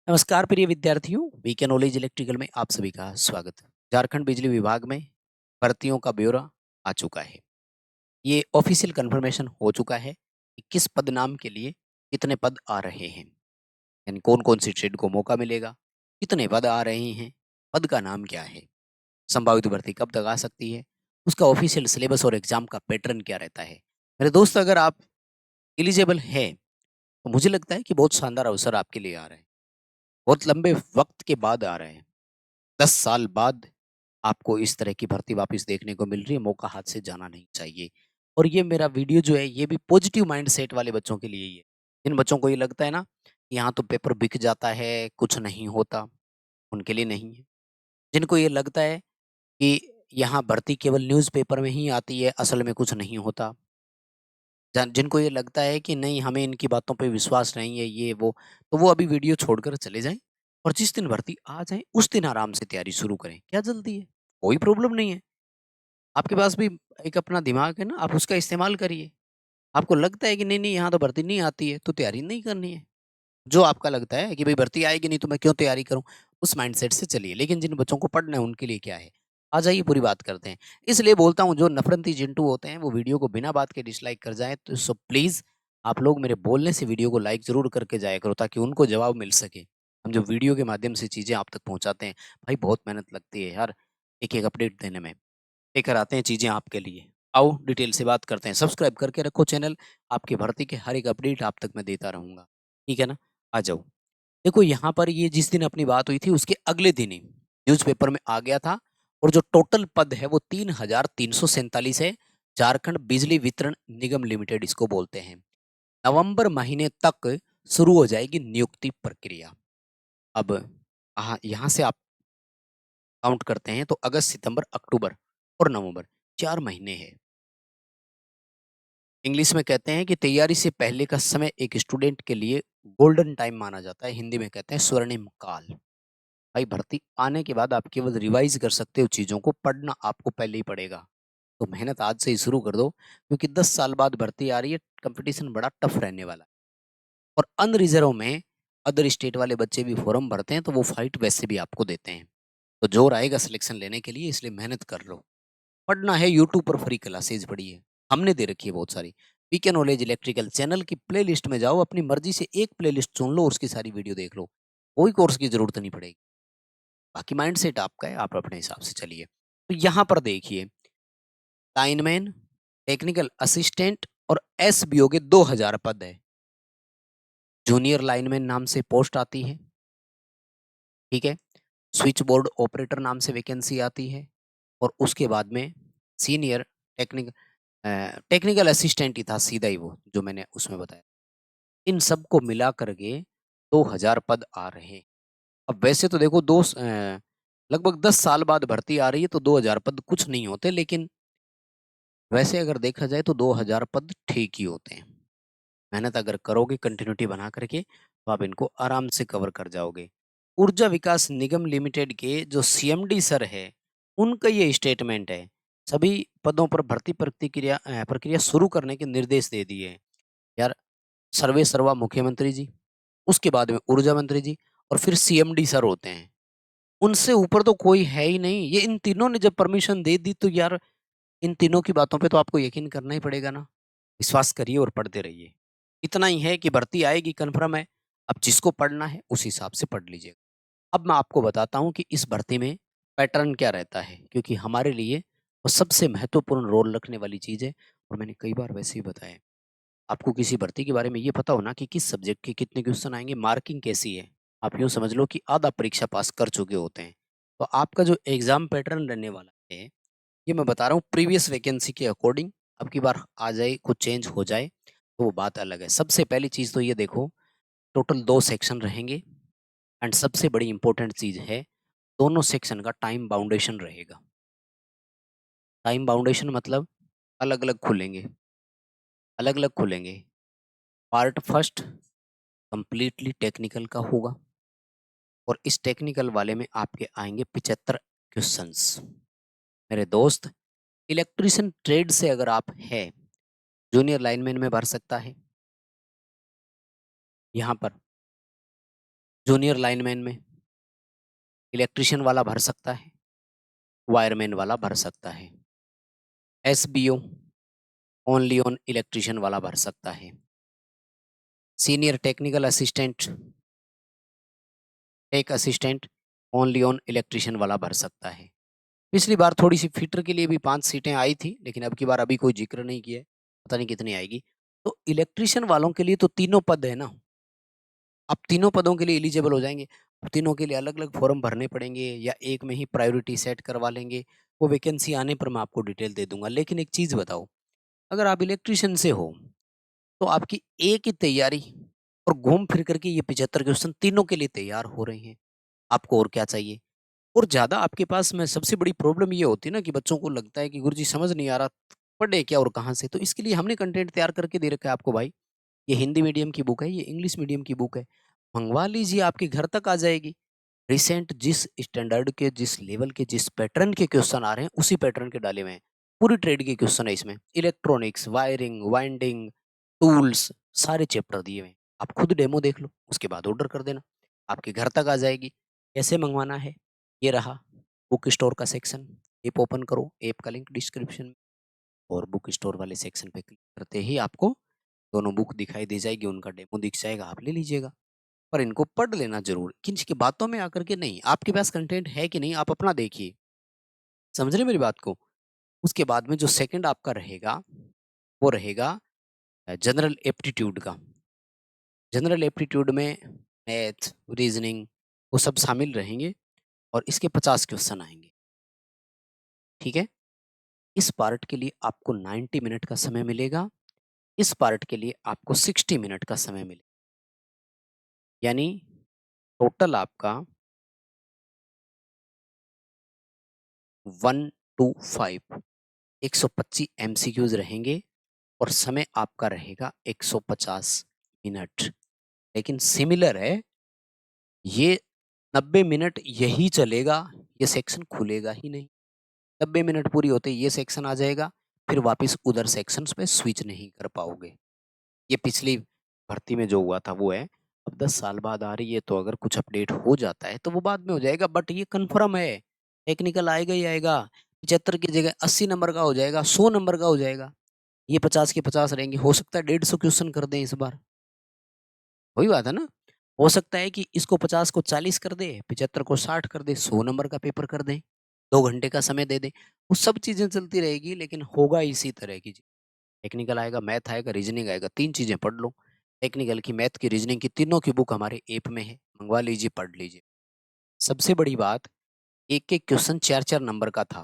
नमस्कार प्रिय विद्यार्थियों, वीके नॉलेज इलेक्ट्रिकल में आप सभी का स्वागत है। झारखंड बिजली विभाग में भर्तियों का ब्यौरा आ चुका है। ये ऑफिशियल कंफर्मेशन हो चुका है कि किस पद नाम के लिए कितने पद आ रहे हैं, यानी कौन-कौन सी ट्रेड को मौका मिलेगा, कितने पद आ रहे हैं, पद का नाम क्या है, संभावित भर्ती कब तक आ सकती है, उसका ऑफिशियल सिलेबस और एग्जाम का पैटर्न क्या रहता है। मेरे दोस्त, अगर आप एलिजिबल हैं, तो मुझे लगता है कि बहुत शानदार अवसर आपके लिए आ रहा है। बहुत लंबे वक्त के बाद आ रहे हैं। 10 साल बाद आपको इस तरह की भर्ती वापस देखने को मिल रही है, मौका हाथ से जाना नहीं चाहिए। और ये मेरा वीडियो जो है, ये भी पॉजिटिव माइंडसेट वाले बच्चों के लिए ही है। जिन बच्चों को ये लगता है ना, कि यहाँ तो पेपर बिक जाता है, कुछ नहीं होता, उनके लिए नहीं है। जिनको ये लगता है कि यहाँ भर्ती केवल न्यूज़पेपर में ही आती है, असल में कुछ नहीं होता। जिनको ये लगता है कि नहीं, हमें इनकी बातों पे विश्वास नहीं है, ये वो, तो वो अभी वीडियो छोड़कर चले जाएँ और जिस दिन भर्ती आ जाए उस दिन आराम से तैयारी शुरू करें। क्या जल्दी है? कोई प्रॉब्लम नहीं है। आपके पास भी एक अपना दिमाग है ना, आप उसका इस्तेमाल करिए। आपको लगता है कि नहीं, नहीं यहाँ तो भर्ती नहीं आती है, तो तैयारी नहीं करनी है। जो आपका लगता है कि भई भर्ती आएगी नहीं तो मैं क्यों तैयारी करूँ, उस माइंडसेट से चलिए। लेकिन जिन बच्चों को पढ़ना है उनके लिए क्या है? आ जाइए, पूरी बात करते हैं। इसलिए बोलता हूँ, जो नफरती जिंटू होते हैं वो वीडियो को बिना बात के डिसलाइक कर जाएँ, तो सो प्लीज़ आप लोग मेरे बोलने से वीडियो को लाइक ज़रूर करके जाया करो, ताकि उनको जवाब मिल सके। हम जो वीडियो के माध्यम से चीज़ें आप तक पहुँचाते हैं, भाई बहुत मेहनत लगती है यार, एक-एक अपडेट देने में। लेकर आते हैं चीज़ें आपके लिए। आओ डिटेल से बात करते हैं। सब्सक्राइब करके रखो चैनल, आपकी भर्ती के हर एक अपडेट आप तक मैं देता रहूँगा। ठीक है ना? आ जाओ। देखो, यहाँ पर ये जिस दिन अपनी बात हुई थी उसके अगले दिन ही न्यूज़पेपर में आ गया था, और जो टोटल पद है वो 3,347 है। झारखंड बिजली वितरण निगम लिमिटेड इसको बोलते हैं। नवंबर महीने तक शुरू हो जाएगी नियुक्ति प्रक्रिया। अब यहाँ से आप काउंट करते हैं तो अगस्त, सितंबर, अक्टूबर और नवंबर 4 महीने हैं। इंग्लिश में कहते हैं कि तैयारी से पहले का समय एक स्टूडेंट के लिए गोल्डन टाइम माना जाता है। हिंदी में कहते हैं स्वर्णिम काल। भाई भर्ती आने के बाद आप केवल रिवाइज कर सकते हो चीज़ों को, पढ़ना आपको पहले ही पड़ेगा। तो मेहनत आज से ही शुरू कर दो, क्योंकि 10 साल बाद भर्ती आ रही है, कंपटीशन बड़ा टफ रहने वाला है। और अनरिज़र्व में अदर स्टेट वाले बच्चे भी फॉर्म भरते हैं, तो वो फाइट वैसे भी आपको देते हैं। तो ज़ोर आएगा सिलेक्शन लेने के लिए, इसलिए मेहनत कर लो। पढ़ना है, यूट्यूब पर फ्री क्लासेस पढ़िए, हमने दे रखी है बहुत सारी। पीके नॉलेज इलेक्ट्रिकल चैनल की प्लेलिस्ट में जाओ, अपनी मर्ज़ी से एक प्लेलिस्ट चुन लो और उसकी सारी वीडियो देख लो। कोई कोर्स की ज़रूरत नहीं पड़ेगी। बाकी माइंडसेट आपका है, आप अपने हिसाब से चलिए। तो यहाँ पर देखिए, लाइनमैन, टेक्निकल असिस्टेंट और एसबीओ के 2000 पद है। जूनियर लाइनमैन नाम से पोस्ट आती है, ठीक है? स्विच बोर्ड ऑपरेटर नाम से वैकेंसी आती है, और उसके बाद में सीनियर टेक्निक टेक्निकल असिस्टेंट ही था सीधा ही, वो जो मैंने उसमें बताया। इन सबको मिला करके 2000 पद आ रहे हैं। अब वैसे तो देखो, लगभग 10 साल बाद भर्ती आ रही है, तो 2000 पद कुछ नहीं होते, लेकिन वैसे अगर देखा जाए तो 2000 पद ठीक ही होते हैं। मेहनत अगर करोगे कंटिन्यूटी बना करके, तो आप इनको आराम से कवर कर जाओगे। ऊर्जा विकास निगम लिमिटेड के जो सीएमडी सर है, उनका ये स्टेटमेंट है। सभी पदों पर भर्ती प्रक्रिया शुरू करने के निर्देश दे दिए हैं। यार, सर्वे सर्वा मुख्यमंत्री जी, उसके बाद में ऊर्जा मंत्री जी, और फिर सीएमडी सर होते हैं। उनसे ऊपर तो कोई है ही नहीं। ये इन तीनों ने जब परमिशन दे दी, तो यार इन तीनों की बातों पे तो आपको यकीन करना ही पड़ेगा ना। विश्वास करिए और पढ़ते रहिए। इतना ही है कि भर्ती आएगी, कन्फर्म है। अब जिसको पढ़ना है उस हिसाब से पढ़ लीजिएगा। अब मैं आपको बताता हूँ कि इस भर्ती में पैटर्न क्या रहता है, क्योंकि हमारे लिए वो सबसे महत्वपूर्ण रोल रखने वाली चीज़ है, और मैंने कई बार वैसे ही बताया है। आपको किसी भर्ती के बारे में ये पता हो ना कि किस सब्जेक्ट के कितने क्वेश्चन आएँगे, मार्किंग कैसी है, आप यूँ समझ लो कि आधा परीक्षा पास कर चुके होते हैं। तो आपका जो एग्ज़ाम पैटर्न रहने वाला है, ये मैं बता रहा हूँ प्रीवियस वैकेंसी के अकॉर्डिंग। अब की बार आ जाए, कुछ चेंज हो जाए, तो वो बात अलग है। सबसे पहली चीज़ तो ये देखो, टोटल 2 सेक्शन रहेंगे, एंड सबसे बड़ी इम्पोर्टेंट चीज़ है, दोनों सेक्शन का टाइम बाउंडेशन रहेगा। टाइम बाउंडेशन मतलब अलग-अलग खुलेंगे, अलग-अलग खुलेंगे। पार्ट फर्स्ट कंप्लीटली टेक्निकल का होगा, और इस टेक्निकल वाले में आपके आएँगे 75 क्वेश्चंस। मेरे दोस्त, इलेक्ट्रीशियन ट्रेड से अगर आप हैं, जूनियर लाइनमैन में भर सकता है। यहाँ पर जूनियर लाइनमैन में इलेक्ट्रीशियन वाला भर सकता है, वायरमैन वाला भर सकता है। एसबीओ ओनली ऑन इलेक्ट्रीशियन वाला भर सकता है। Senior technical assistant, tech assistant only on electrician वाला भर सकता है। पिछली बार थोड़ी सी फिटर के लिए भी 5 सीटें आई थी, लेकिन अब की बार अभी कोई जिक्र नहीं किया है, पता नहीं कितनी आएगी। तो इलेक्ट्रीशियन वालों के लिए तो तीनों पद है ना, आप तीनों पदों के लिए एलिजिबल हो जाएंगे। अब तीनों के लिए अलग अलग फॉर्म भरने पड़ेंगे या एक में ही प्रायोरिटी सेट करवा लेंगे, वो वैकेंसी आने पर मैं आपको डिटेल दे दूंगा। लेकिन एक चीज बताओ, अगर आप इलेक्ट्रीशियन से हो तो आपकी एक ही तैयारी और घूम फिर करके ये 75 क्वेश्चन तीनों के लिए तैयार हो रहे हैं। आपको और क्या चाहिए? और ज़्यादा आपके पास में सबसे बड़ी प्रॉब्लम ये होती है ना कि बच्चों को लगता है कि गुरुजी समझ नहीं आ रहा, पढ़े क्या और कहाँ से? तो इसके लिए हमने कंटेंट तैयार करके दे रखा है आपको भाई। ये हिंदी मीडियम की बुक है, ये इंग्लिश मीडियम की बुक है। मँगवा लीजिए, आपके घर तक आ जाएगी। रिसेंट जिस स्टैंडर्ड के, जिस लेवल के, जिस पैटर्न के क्वेश्चन आ रहे हैं, उसी पैटर्न के डाले हुए हैं। पूरी ट्रेड के क्वेश्चन है इसमें। इलेक्ट्रॉनिक्स, वायरिंग, वाइंडिंग, टूल्स सारे चैप्टर दिए हुए हैं। आप खुद डेमो देख लो, उसके बाद ऑर्डर कर देना। आपके घर तक आ जाएगी। कैसे मँगवाना है? ये रहा बुक स्टोर का सेक्शन। ऐप ओपन करो, ऐप का लिंक डिस्क्रिप्शन में, और बुक स्टोर वाले सेक्शन पे क्लिक करते ही आपको दोनों बुक दिखाई दे जाएगी, उनका डेमो दिख जाएगा, आप ले लीजिएगा। पर इनको पढ़ लेना ज़रूर, किसी की बातों में आकर के नहीं। आपके पास कंटेंट है कि नहीं, आप अपना देखिए। समझ रहे हैं मेरी बात को? उसके बाद में जो सेकंड आपका रहेगा, वो रहेगा जनरल एप्टीट्यूड का। जनरल एप्टीट्यूड में मैथ, रीज़निंग वो सब शामिल रहेंगे और इसके 50 क्वेश्चन आएँगे, ठीक है? इस पार्ट के लिए आपको 90 मिनट का समय मिलेगा, इस पार्ट के लिए आपको 60 मिनट का समय मिलेगा। यानी टोटल आपका 1 टू 5 125 एमसीक्यूज़ रहेंगे और समय आपका रहेगा 150 मिनट। लेकिन सिमिलर है, ये 90 मिनट यही चलेगा, ये सेक्शन खुलेगा ही नहीं। 90 मिनट पूरी होते ही ये सेक्शन आ जाएगा, फिर वापस उधर सेक्शंस पे स्विच नहीं कर पाओगे। ये पिछली भर्ती में जो हुआ था वो है। अब 10 साल बाद आ रही है, तो अगर कुछ अपडेट हो जाता है तो वो बाद में हो जाएगा, बट ये कन्फर्म है, टेक्निकल आएगा ही आएगा। 75 की जगह 80 नंबर का हो जाएगा, 100 नंबर का हो जाएगा। ये 50 के 50 रहेंगे, हो सकता है 150 क्वेश्चन कर दें इस बार। वही बात है ना? हो सकता है कि इसको 50 को 40 कर दे, 75 को 60 कर दे, 100 नंबर का पेपर कर दें, 2 घंटे का समय दे दें। वो सब चीज़ें चलती रहेगी, लेकिन होगा इसी तरह की। टेक्निकल आएगा, मैथ आएगा, रीजनिंग आएगा, 3 चीज़ें पढ़ लो। टेक्निकल की, मैथ की, रीजनिंग की, तीनों की बुक हमारे ऐप में है, मँगवा लीजिए, पढ़ लीजिए। सबसे बड़ी बात, एक-एक क्वेश्चन 4-4 नंबर का था।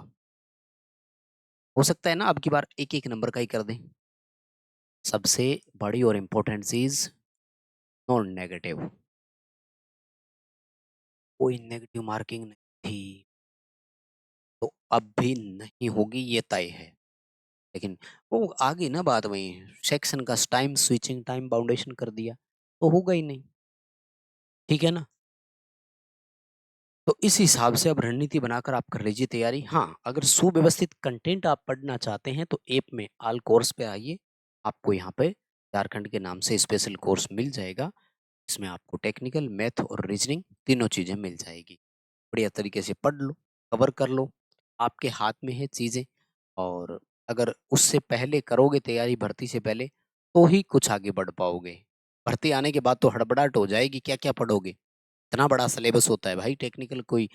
हो सकता है ना अब की बार 1-1 नंबर का ही कर दें। सबसे बड़ी और इम्पोर्टेंट चीज़, नो नेगेटिव। कोई नेगेटिव मार्किंग नहीं थी, तो अब भी नहीं होगी, ये तय है। लेकिन वो आ गई ना बात वहीं, सेक्शन का टाइम स्विचिंग, टाइम बाउंडेशन कर दिया, तो होगा ही नहीं। ठीक है ना? तो इस हिसाब से अब रणनीति बनाकर आप कर लीजिए तैयारी। हाँ, अगर सुव्यवस्थित कंटेंट आप पढ़ना चाहते हैं तो ऐप में ऑल कोर्स पे आइए। आपको यहाँ पे झारखंड के नाम से स्पेशल कोर्स मिल जाएगा। इसमें आपको टेक्निकल, मैथ और रीजनिंग तीनों चीज़ें मिल जाएगी। बढ़िया तरीके से पढ़ लो, कवर कर लो, आपके हाथ में है चीज़ें। और अगर उससे पहले करोगे तैयारी, भर्ती से पहले, तो ही कुछ आगे बढ़ पाओगे। भर्ती आने के बाद तो हड़बड़ाहट हो जाएगी, क्या-क्या पढ़ोगे? इतना बड़ा सिलेबस होता है भाई टेक्निकल, कोई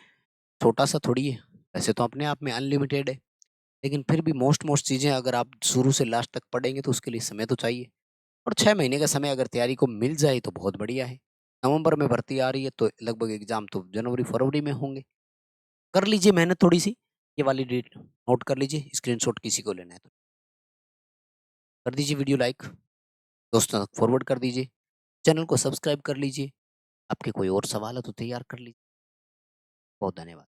छोटा-सा थोड़ी है। वैसे तो अपने आप में अनलिमिटेड है, लेकिन फिर भी मोस्ट चीज़ें अगर आप शुरू से लास्ट तक पढ़ेंगे तो उसके लिए समय तो चाहिए। और 6 महीने का समय अगर तैयारी को मिल जाए तो बहुत बढ़िया है। नवंबर में भर्ती आ रही है तो लगभग एग्ज़ाम तो जनवरी-फरवरी में होंगे। कर लीजिए मेहनत थोड़ी-सी, ये वाली डेट नोट कर लीजिए, स्क्रीनशॉट किसी को लेना है तो। कर दीजिए वीडियो लाइक, दोस्तों तक फॉरवर्ड कर दीजिए, चैनल को सब्सक्राइब कर लीजिए। आपके कोई और सवाल है तो तैयार कर लीजिए। बहुत धन्यवाद।